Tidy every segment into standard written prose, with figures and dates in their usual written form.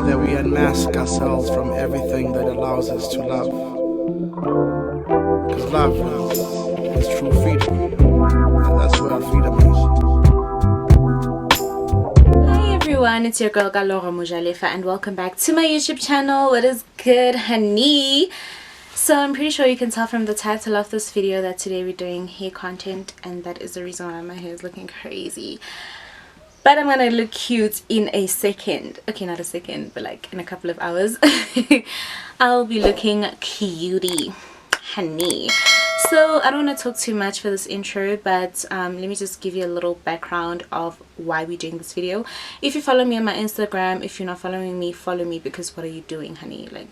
that we unmask ourselves from everything that allows us to love. Because love is true freedom, and that's where freedom is. Hi everyone, it's your girl Galora Mujalefa and welcome back to my YouTube channel. What is good, honey? So I'm pretty sure you can tell from the title of this video that today we're doing hair content, and that is the reason why my hair is looking crazy. But I'm gonna look cute in a second. Okay, not a second, but like in a couple of hours. I'll be looking cutie, honey. So I don't want to talk too much for this intro, but let me just give you a little background of why we're doing this video. If you follow me on my Instagram, if you're not following me, follow me, because what are you doing, honey? Like,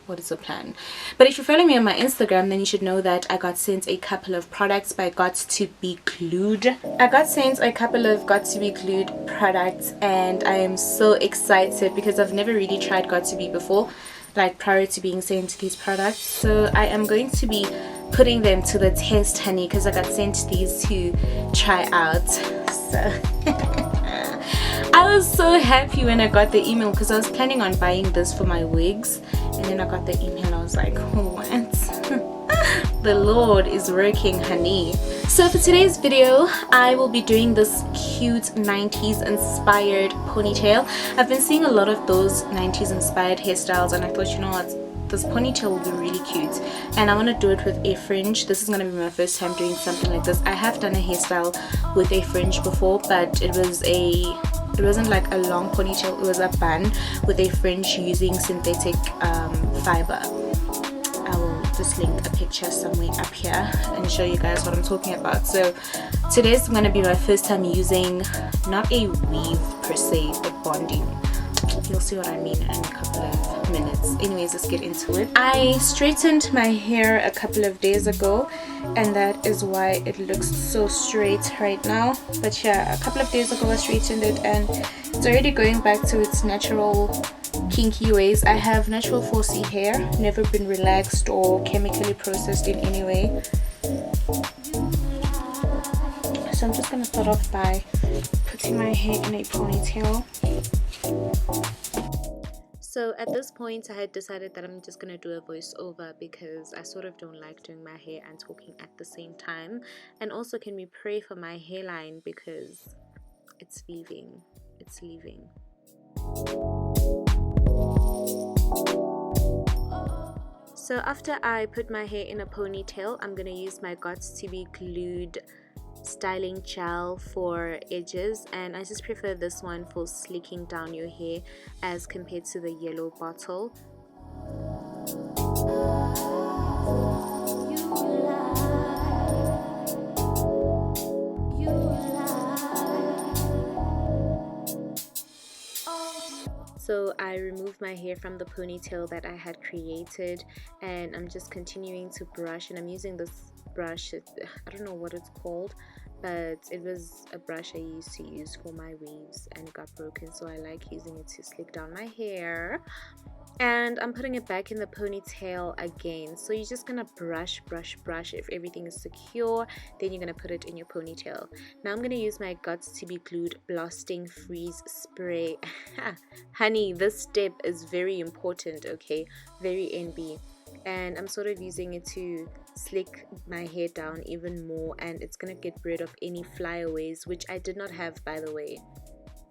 what is the plan? But if you follow me on my Instagram, then you should know that I got sent a couple of products by Got2B Glued. I got sent a couple of Got2B Glued products, and I am so excited because I've never really tried Got2B before, like prior to being sent these products. So I am going to be putting them to the test, honey, because I got sent these to try out. So I was so happy when I got the email because I was planning on buying this for my wigs, and then I got the email. I was like, what? The Lord is working, honey. So for today's video, I will be doing this cute 90s inspired ponytail. I've been seeing a lot of those 90s inspired hairstyles, and I thought, you know what, this ponytail will be really cute, and I want to do it with a fringe. This is going to be my first time doing something like this. I have done a hairstyle with a fringe before, but it wasn't like a long ponytail. It was a bun with a fringe using synthetic fiber. I will just link a picture somewhere up here and show you guys what I'm talking about. So today's going to be my first time using not a weave per se, but bonding. You'll see what I mean in a couple of minutes. Anyways, let's get into it. I straightened my hair a couple of days ago, and that is why it looks so straight right now. But yeah, a couple of days ago I straightened it, and it's already going back to its natural kinky ways. I have natural 4C hair, never been relaxed or chemically processed in any way. So I'm just gonna start off by putting my hair in a ponytail. So at this point I had decided that I'm just going to do a voiceover because I sort of don't like doing my hair and talking at the same time. And also, can we pray for my hairline because it's leaving. It's leaving. So after I put my hair in a ponytail, I'm going to use my Got2B Glued styling gel for edges, and I just prefer this one for slicking down your hair as compared to the yellow bottle. So I removed my hair from the ponytail that I had created, and I'm just continuing to brush, and I'm using this brush. I don't know what it's called, but it was a brush I used to use for my waves and it got broken, so I like using it to slick down my hair. And I'm putting it back in the ponytail again. So you're just gonna brush. If everything is secure, then you're gonna put it in your ponytail. Now I'm gonna use my Got2B Glued Blasting Freeze Spray. Honey, this step is very important, okay? Very NB. And I'm sort of using it to slick my hair down even more, and it's gonna get rid of any flyaways, which I did not have, by the way.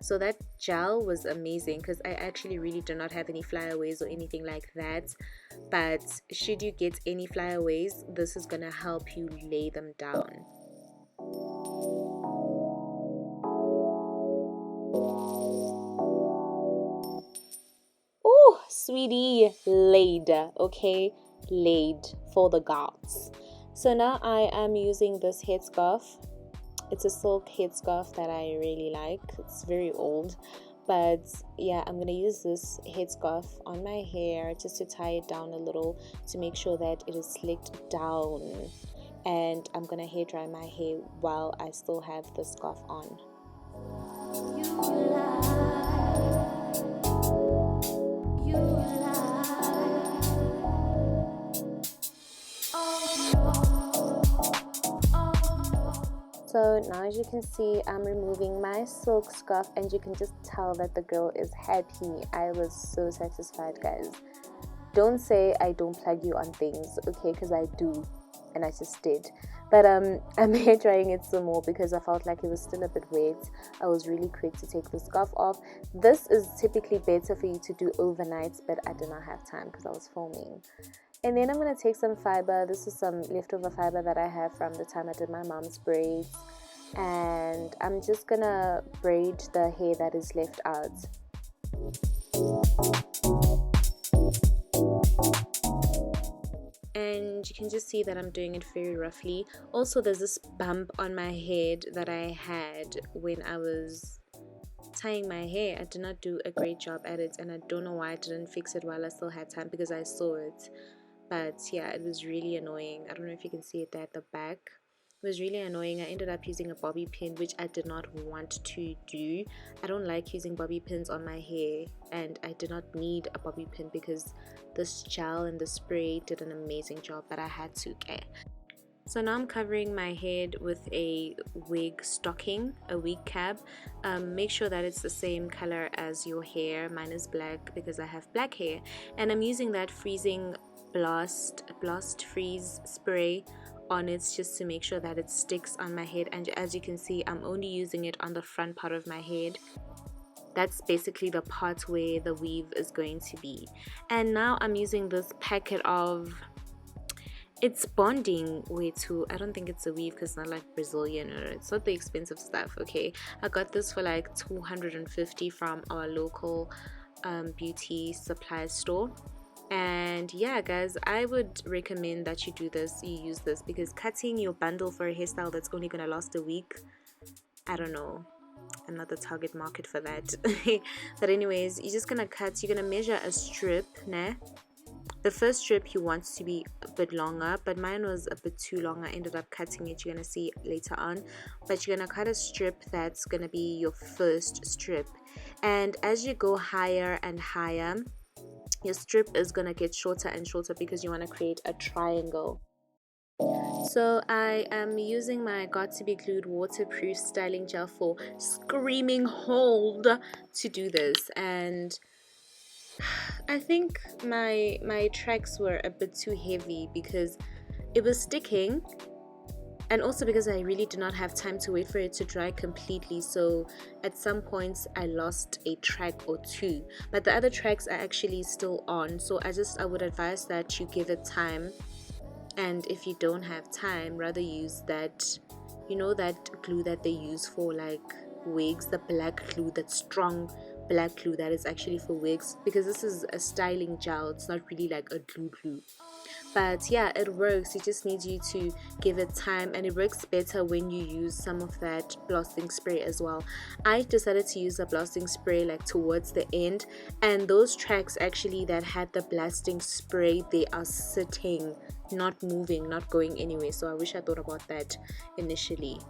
So that gel was amazing because I actually really do not have any flyaways or anything like that. But should you get any flyaways, this is gonna help you lay them down. Oh, sweetie, laid, okay? Laid for the gods. So now I am using this headscarf. It's a silk headscarf that I really like. It's very old, but yeah, I'm gonna use this headscarf on my hair just to tie it down a little to make sure that it is slicked down. And I'm gonna hair dry my hair while I still have the scarf on. So now as you can see, I'm removing my silk scarf, and you can just tell that the girl is happy. I was so satisfied, guys. Don't say I don't plug you on things, okay, because I do, and I just did. But I'm hair drying it some more because I felt like it was still a bit wet. I was really quick to take the scarf off. This is typically better for you to do overnight, but I did not have time because I was filming. And then I'm going to take some fiber. This is some leftover fiber that I have from the time I did my mom's braids. And I'm just going to braid the hair that is left out. And you can just see that I'm doing it very roughly. Also, there's this bump on my head that I had when I was tying my hair. I did not do a great job at it, and I don't know why I didn't fix it while I still had time, because I saw it. But yeah, it was really annoying. I don't know if you can see it there at the back. It was really annoying. I ended up using a bobby pin, which I did not want to do. I don't like using bobby pins on my hair, and I did not need a bobby pin because this gel and the spray did an amazing job, but I had to care. So now I'm covering my head with a wig stocking, a wig cap. Make sure that it's the same color as your hair. Mine is black because I have black hair, and I'm using that freezing blast freeze spray on it just to make sure that it sticks on my head. And as you can see, I'm only using it on the front part of my head. That's basically the part where the weave is going to be. And now I'm using this packet of, it's bonding way too. I don't think it's a weave because it's not like Brazilian, or it's not the expensive stuff. Okay, I got this for like 250 from our local beauty supply store. And yeah, guys, I would recommend that you do this, you use this, because cutting your bundle for a hairstyle that's only gonna last a week, I don't know, I'm not the target market for that. But anyways, you're just gonna cut, you're gonna measure a strip, nah? The first strip you want to be a bit longer, but mine was a bit too long. I ended up cutting it, you're gonna see later on. But you're gonna cut a strip that's gonna be your first strip, and as you go higher and higher, your strip is gonna get shorter and shorter because you want to create a triangle. So I am using my Got2B Glued waterproof styling gel for screaming hold to do this, and I think my tracks were a bit too heavy because it was sticking, and also because I really did not have time to wait for it to dry completely. So at some points I lost a track or two, but the other tracks are actually still on. So I would advise that you give it time, and if you don't have time, rather use that, you know, that glue that they use for like wigs, the black glue, that strong black glue that is actually for wigs, because this is a styling gel, it's not really like a glue. But yeah, it works. It just needs you to give it time, and it works better when you use some of that blasting spray as well. I decided to use the blasting spray like towards the end, and those tracks actually that had the blasting spray, they are sitting, not moving, not going anywhere. So I wish I thought about that initially.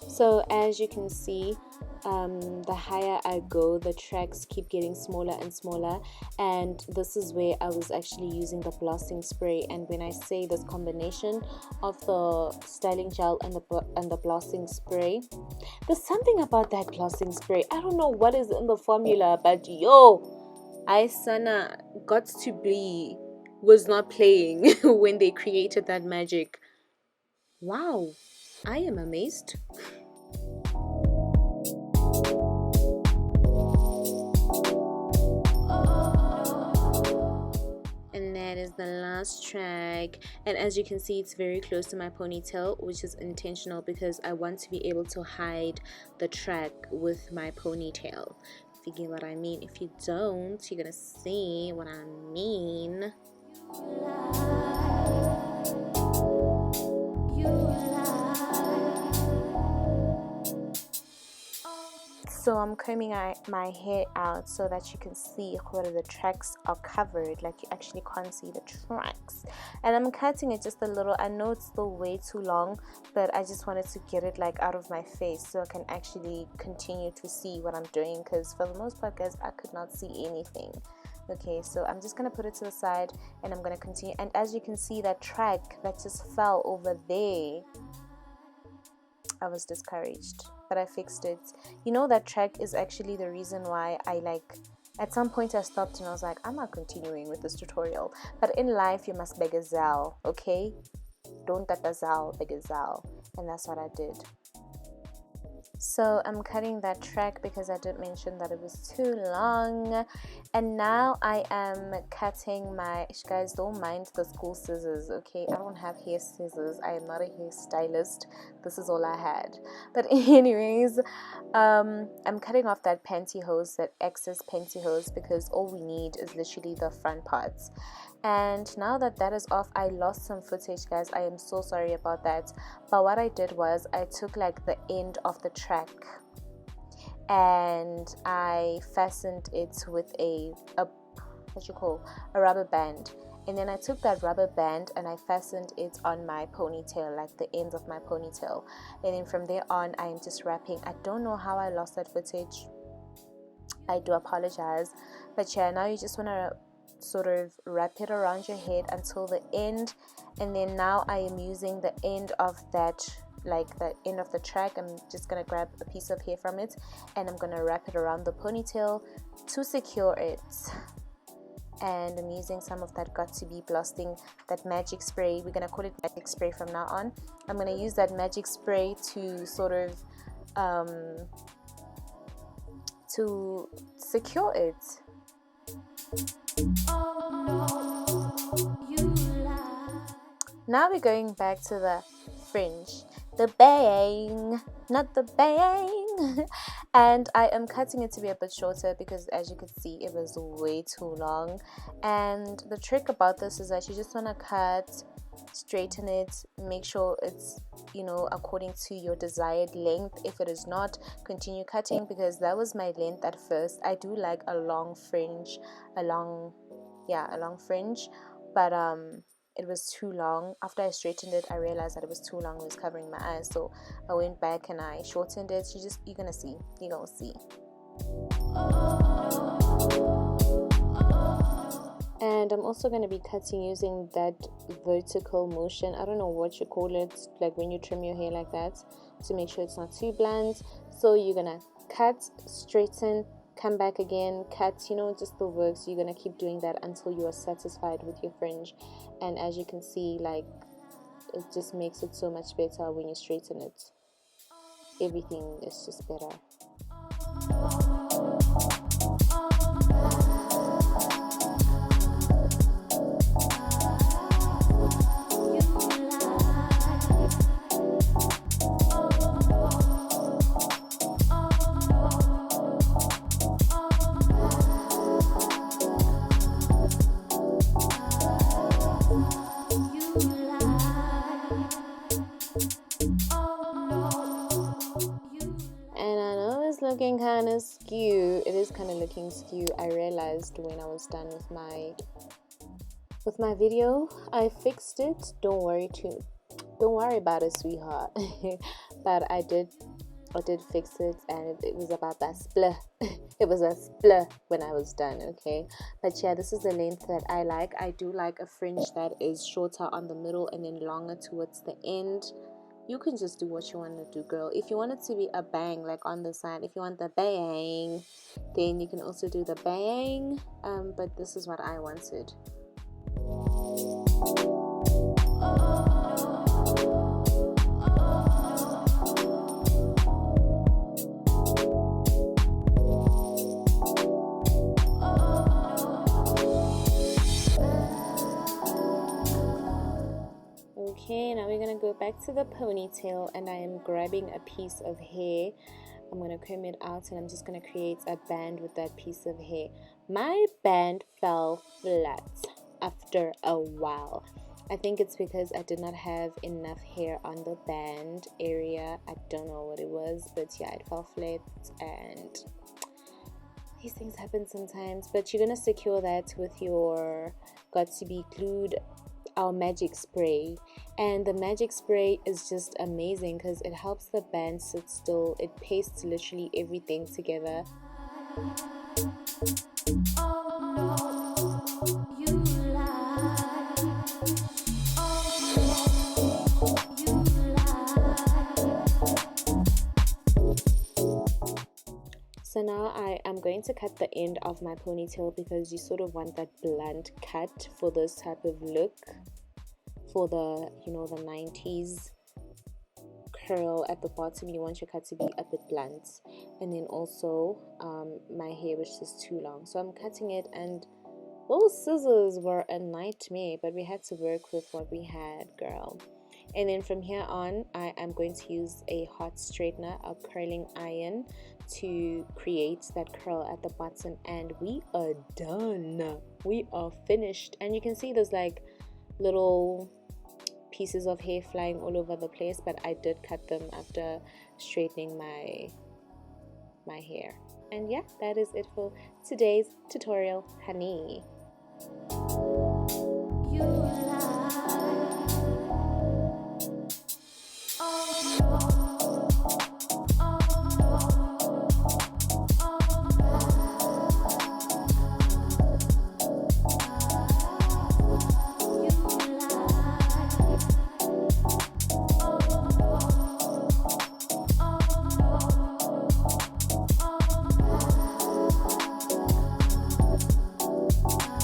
So as you can see, the higher I go, the tracks keep getting smaller and smaller, and this is where I was actually using the blasting spray. And when I say this combination of the styling gel and the blasting spray, there's something about that blasting spray. I don't know what is in the formula, but yo, I sana Got2B was not playing when they created that magic. Wow, I am amazed. And that is the last track, and as you can see, it's very close to my ponytail, which is intentional because I want to be able to hide the track with my ponytail, if you get what I mean. If you don't, you're gonna see what I mean. So I'm combing my hair out so that you can see whether the tracks are covered, like you actually can't see the tracks. And I'm cutting it just a little. I know it's still way too long, but I just wanted to get it like out of my face so I can actually continue to see what I'm doing, because for the most part, guys, I could not see anything. Okay, so I'm just gonna put it to the side and I'm gonna continue. And as you can see, that track that just fell over there, I was discouraged, but I fixed it. You know, that track is actually the reason why I like, at some point I stopped and I was like, I'm not continuing with this tutorial. But in life you must begazal, okay? Don't tatazal, begazal. And that's what I did. So I'm cutting that track because I did mention that it was too long. And now I am cutting my, guys, don't mind the school scissors, okay? I don't have hair scissors. I am not a hairstylist. This is all I had. But anyways, I'm cutting off that pantyhose, that excess pantyhose, because all we need is literally the front parts. And now that that is off, I lost some footage, guys. I am so sorry about that. But what I did was I took like the end of the track and I fastened it with a rubber band. And then I took that rubber band and I fastened it on my ponytail, like the ends of my ponytail. And then from there on, I am just wrapping. I don't know how I lost that footage. I do apologize. But yeah, now you just want to sort of wrap it around your head until the end. And then now I am using the end of that, like the end of the track. I'm just gonna grab a piece of hair from it and I'm gonna wrap it around the ponytail to secure it. And I'm using some of that Got2B Blasting, that magic spray. We're gonna call it magic spray from now on. I'm gonna use that magic spray to sort of to secure it. Now we're going back to the fringe, the bang, not the bang. And I am cutting it to be a bit shorter because, as you can see, it was way too long. And the trick about this is that you just want to cut, straighten it, make sure it's, you know, according to your desired length. If it is not, continue cutting, because that was my length at first. I do like a long fringe, a long fringe, but it was too long. After I straightened it, I realized that it was too long. It was covering my eyes, so I went back and I shortened it. You're gonna see. And I'm also going to be cutting using that vertical motion. I don't know what you call it, like when you trim your hair like that, to make sure it's not too blunt. So you're going to cut, straighten, come back again, cut, you know, just the works. You're going to keep doing that until you are satisfied with your fringe. And as you can see, like, it just makes it so much better when you straighten it. Everything is just better. Looking kind of skew. It is kind of looking skew. I realized when I was done with my video. I fixed it. Don't worry about it, sweetheart. But I did fix it, and it was about that split. It was a split when I was done. Okay, but yeah, this is the length that I like. I do like a fringe that is shorter on the middle and then longer towards the end. You can just do what you want to do, girl. If you want it to be a bang, like on the side, if you want the bang, then you can also do the bang. But this is what I wanted. Okay, now we're gonna go back to the ponytail, and I am grabbing a piece of hair. I'm gonna comb it out, and I'm just gonna create a band with that piece of hair. My band fell flat after a while. I think it's because I did not have enough hair on the band area. I don't know what it was, but yeah, it fell flat, and these things happen sometimes. But you're gonna secure that with your Got2B Glued, our magic spray. And the magic spray is just amazing because it helps the band sit still. It pastes literally everything together. So now I am going to cut the end of my ponytail because you sort of want that blunt cut for this type of look, for the, you know, the 90s curl at the bottom. You want your cut to be a bit blunt. And then also my hair was just too long, so I'm cutting it, and those scissors were a nightmare, but we had to work with what we had, girl. And then from here on, I am going to use a hot straightener, a curling iron, to create that curl at the bottom, and we are done. We are finished. And you can see there's like little pieces of hair flying all over the place, but I did cut them after straightening my hair. And yeah, that is it for today's tutorial, honey.